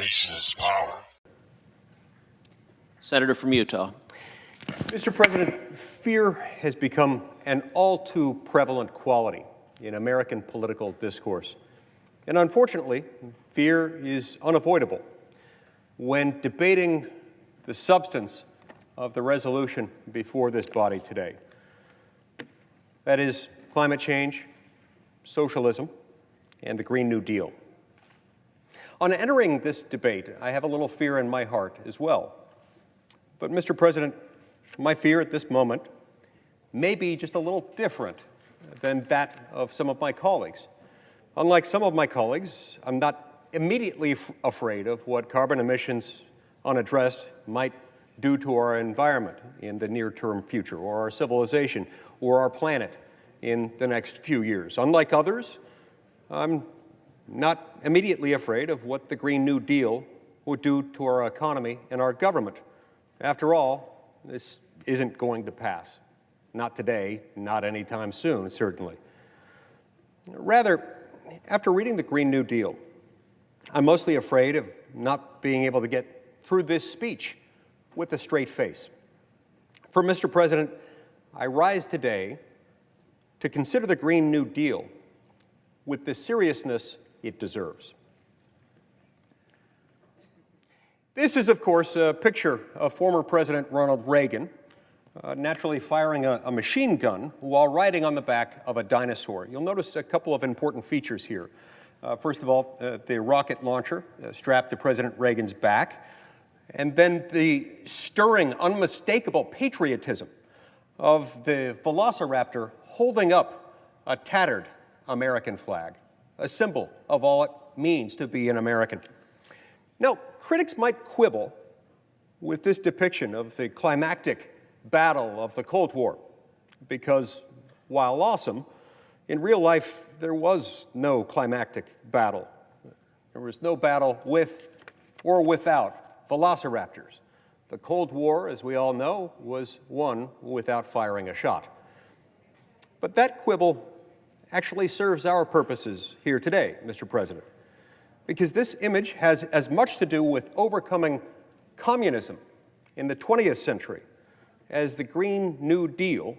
Information is power. Senator from Utah. Mr. President, fear has become an all too prevalent quality in American political discourse. And unfortunately, fear is unavoidable when debating the substance of the resolution before this body today. That is climate change, socialism, and the Green New Deal. On entering this debate, I have a little fear in my heart as well. But, Mr. President, my fear at this moment may be just a little different than that of some of my colleagues. Unlike some of my colleagues, I'm not immediately afraid of what carbon emissions unaddressed might do to our environment in the near-term future, or our civilization, or our planet in the next few years. Unlike others, I'm not immediately afraid of what the Green New Deal would do to our economy and our government. After all, this isn't going to pass. Not today, not anytime soon, certainly. Rather, after reading the Green New Deal, I'm mostly afraid of not being able to get through this speech with a straight face. For Mr. President, I rise today to consider the Green New Deal with the seriousness it deserves. This is, of course, a picture of former President Ronald Reagan naturally firing a machine gun while riding on the back of a dinosaur. You'll notice a couple of important features here. First of all, the rocket launcher strapped to President Reagan's back, and then the stirring, unmistakable patriotism of the Velociraptor holding up a tattered American flag, a symbol of all it means to be an American. Now, critics might quibble with this depiction of the climactic battle of the Cold War, because while awesome, in real life there was no climactic battle. There was no battle with or without velociraptors. The Cold War, as we all know, was won without firing a shot. But that quibble actually serves our purposes here today, Mr. President, because this image has as much to do with overcoming communism in the 20th century as the Green New Deal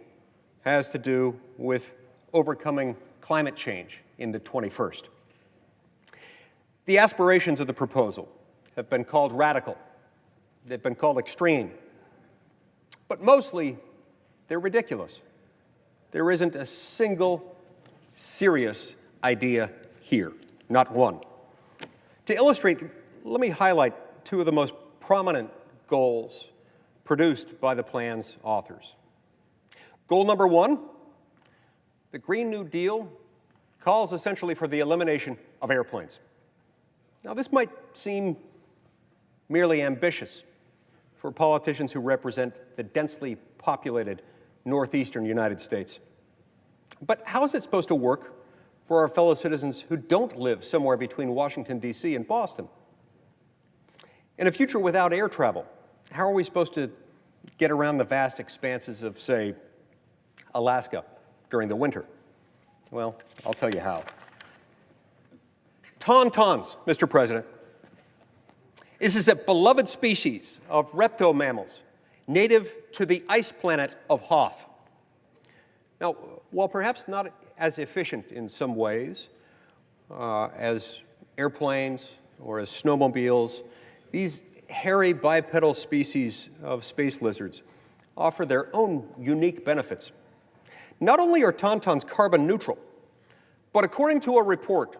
has to do with overcoming climate change in the 21st. The aspirations of the proposal have been called radical. They've been called extreme. But mostly, they're ridiculous. There isn't a single serious idea here, not one. To illustrate, let me highlight two of the most prominent goals produced by the plan's authors. Goal number one, the Green New Deal calls essentially for the elimination of airplanes. Now, this might seem merely ambitious for politicians who represent the densely populated northeastern United States. But how is it supposed to work for our fellow citizens who don't live somewhere between Washington, D.C. and Boston? In a future without air travel, how are we supposed to get around the vast expanses of, say, Alaska during the winter? Well, I'll tell you how. Tauntauns, Mr. President. This is a beloved species of reptomammals, native to the ice planet of Hoth. Now, while perhaps not as efficient in some ways as airplanes or as snowmobiles, these hairy bipedal species of space lizards offer their own unique benefits. Not only are tauntauns carbon neutral, but according to a report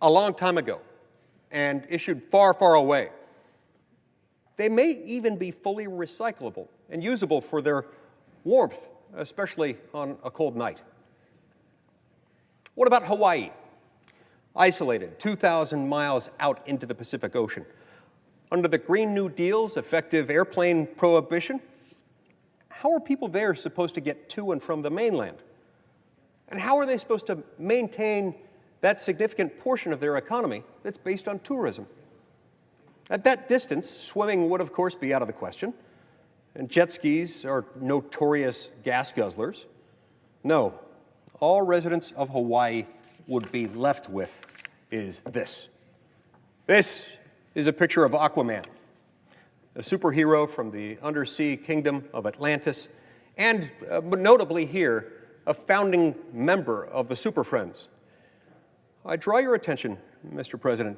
a long time ago and issued far, far away, they may even be fully recyclable and usable for their warmth, especially on a cold night. What about Hawaii? Isolated 2,000 miles out into the Pacific Ocean. Under the Green New Deal's effective airplane prohibition, how are people there supposed to get to and from the mainland? And how are they supposed to maintain that significant portion of their economy that's based on tourism? At that distance, swimming would, of course, be out of the question, and jet skis are notorious gas guzzlers. No, all residents of Hawaii would be left with is this. This is a picture of Aquaman, a superhero from the undersea kingdom of Atlantis, and notably here, a founding member of the Super Friends. I draw your attention, Mr. President,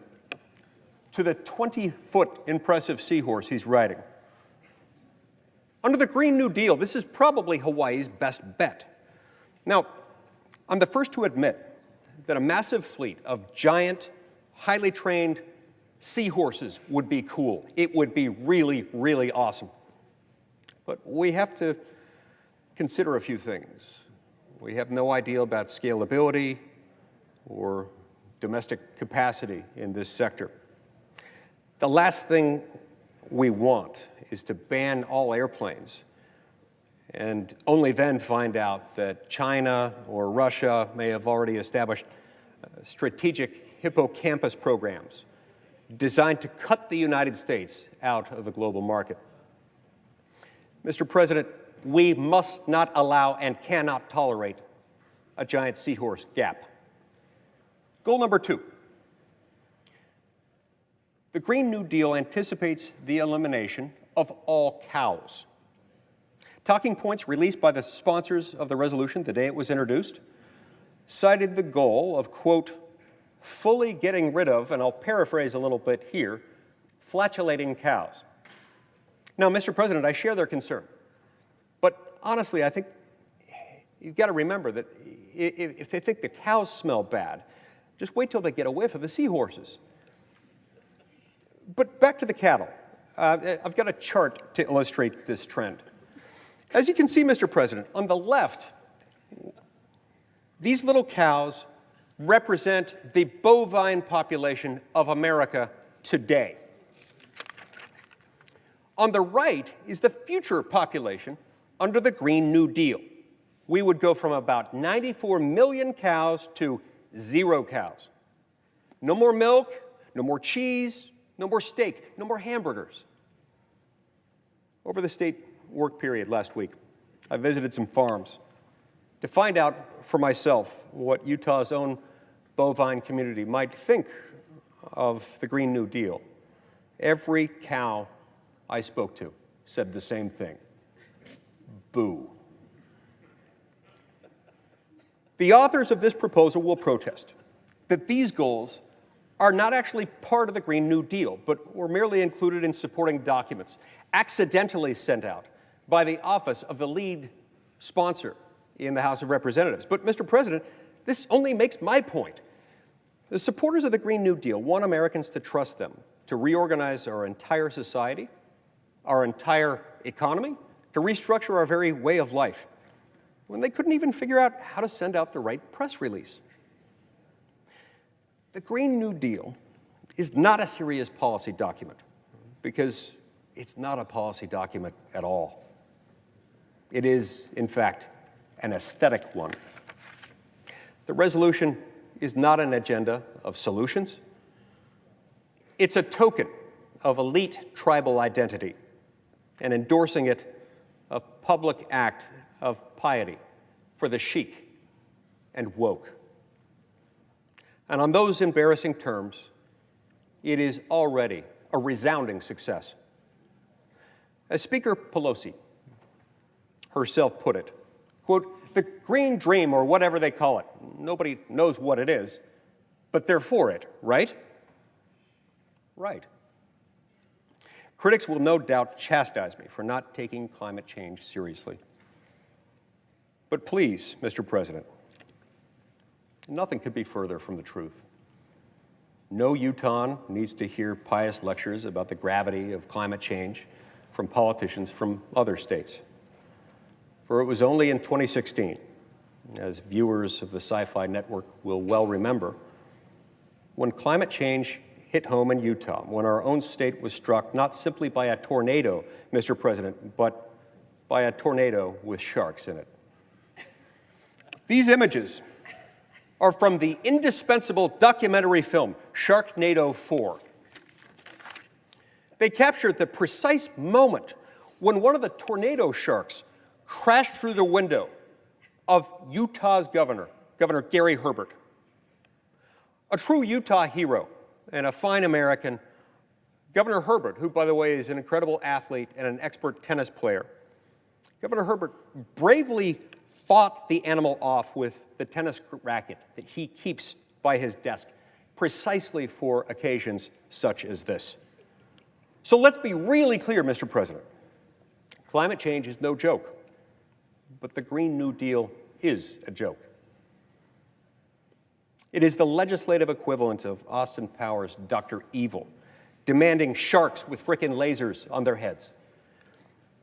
to the 20-foot impressive seahorse he's riding. Under the Green New Deal, this is probably Hawaii's best bet. Now, I'm the first to admit that a massive fleet of giant, highly trained seahorses would be cool. It would be really, really awesome. But we have to consider a few things. We have no idea about scalability or domestic capacity in this sector. The last thing we want is to ban all airplanes and only then find out that China or Russia may have already established strategic hippocampus programs designed to cut the United States out of the global market. Mr. President, we must not allow and cannot tolerate a giant seahorse gap. Goal number 2. The Green New Deal anticipates the elimination of all cows. Talking points released by the sponsors of the resolution the day it was introduced cited the goal of, quote, fully getting rid of, and I'll paraphrase a little bit here, flatulating cows. Now, Mr. President, I share their concern. But honestly, I think you've got to remember that if they think the cows smell bad, just wait till they get a whiff of the seahorses. But back to the cattle. I've got a chart to illustrate this trend. As you can see, Mr. President, on the left, these little cows represent the bovine population of America today. On the right is the future population under the Green New Deal. We would go from about 94 million cows to 0 cows. No more milk, no more cheese, no more steak, no more hamburgers. Over the state work period last week, I visited some farms to find out for myself what Utah's own bovine community might think of the Green New Deal. Every cow I spoke to said the same thing. Boo. The authors of this proposal will protest that these goals are not actually part of the Green New Deal, but were merely included in supporting documents accidentally sent out by the office of the lead sponsor in the House of Representatives. But, Mr. President, this only makes my point. The supporters of the Green New Deal want Americans to trust them to reorganize our entire society, our entire economy, to restructure our very way of life, when they couldn't even figure out how to send out the right press release. The Green New Deal is not a serious policy document because it's not a policy document at all. It is, in fact, an aesthetic one. The resolution is not an agenda of solutions. It's a token of elite tribal identity, and endorsing it a public act of piety for the chic and woke. And on those embarrassing terms, it is already a resounding success. As Speaker Pelosi herself put it, quote, the green dream, or whatever they call it, nobody knows what it is, but they're for it, right? Right. Critics will no doubt chastise me for not taking climate change seriously. But please, Mr. President, nothing could be further from the truth. No Utahn needs to hear pious lectures about the gravity of climate change from politicians from other states. For it was only in 2016, as viewers of the Sci-Fi Network will well remember, when climate change hit home in Utah, when our own state was struck not simply by a tornado, Mr. President, but by a tornado with sharks in it. These images are from the indispensable documentary film, Sharknado 4. They captured the precise moment when one of the tornado sharks crashed through the window of Utah's Governor Gary Herbert. A true Utah hero and a fine American Governor Herbert, who, by the way, is an incredible athlete and an expert tennis player, Governor Herbert bravely fought the animal off with the tennis racket that he keeps by his desk, precisely for occasions such as this. So let's be really clear, Mr. President. Climate change is no joke, but the Green New Deal is a joke. It is the legislative equivalent of Austin Powers' Dr. Evil, demanding sharks with frickin' lasers on their heads.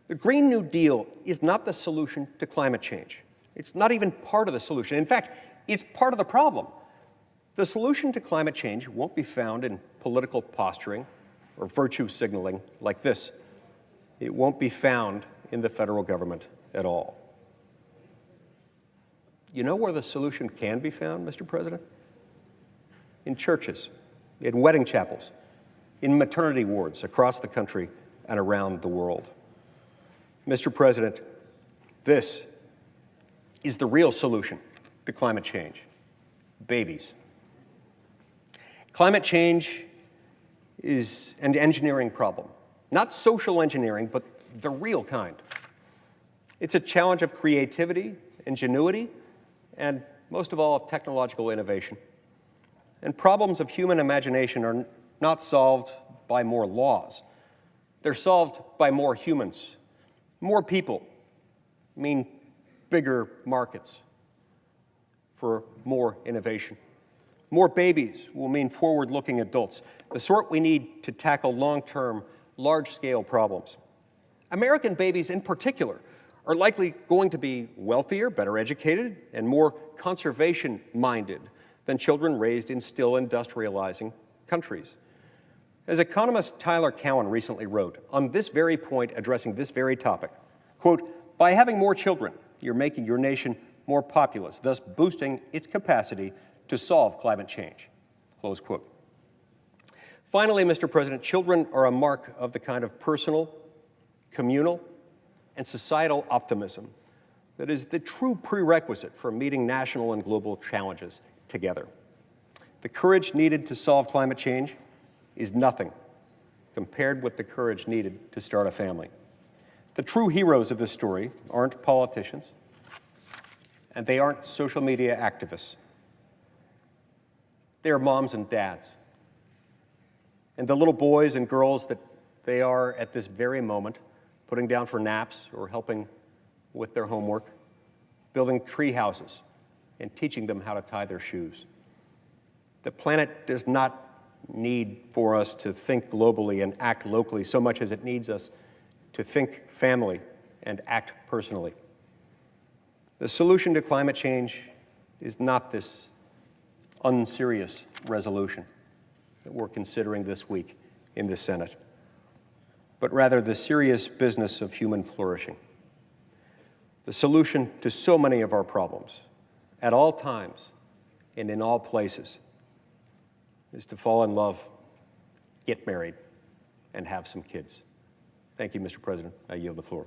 The Green New Deal is not the solution to climate change. It's not even part of the solution. In fact, it's part of the problem. The solution to climate change won't be found in political posturing or virtue signaling like this. It won't be found in the federal government at all. You know where the solution can be found, Mr. President? In churches, in wedding chapels, in maternity wards across the country and around the world. Mr. President, this is the real solution to climate change: babies. Climate change is an engineering problem, not social engineering, but the real kind. It's a challenge of creativity, ingenuity, and most of all, of technological innovation. And problems of human imagination are not solved by more laws. They're solved by more humans. More people mean bigger markets for more innovation. More babies will mean forward-looking adults, the sort we need to tackle long-term, large-scale problems. American babies in particular are likely going to be wealthier, better educated, and more conservation-minded than children raised in still industrializing countries. As economist Tyler Cowen recently wrote on this very point, addressing this very topic, quote, "By having more children, you're making your nation more populous, thus boosting its capacity to solve climate change," close quote. Finally, Mr. President, children are a mark of the kind of personal, communal, and societal optimism that is the true prerequisite for meeting national and global challenges together. The courage needed to solve climate change is nothing compared with the courage needed to start a family. The true heroes of this story aren't politicians, and they aren't social media activists. They are moms and dads, and the little boys and girls that they are at this very moment putting down for naps or helping with their homework, building tree houses and teaching them how to tie their shoes. The planet does not need for us to think globally and act locally so much as it needs us to think family and act personally. The solution to climate change is not this unserious resolution that we're considering this week in the Senate, but rather the serious business of human flourishing. The solution to so many of our problems, at all times and in all places, is to fall in love, get married, and have some kids. Thank you, Mr. President. I yield the floor.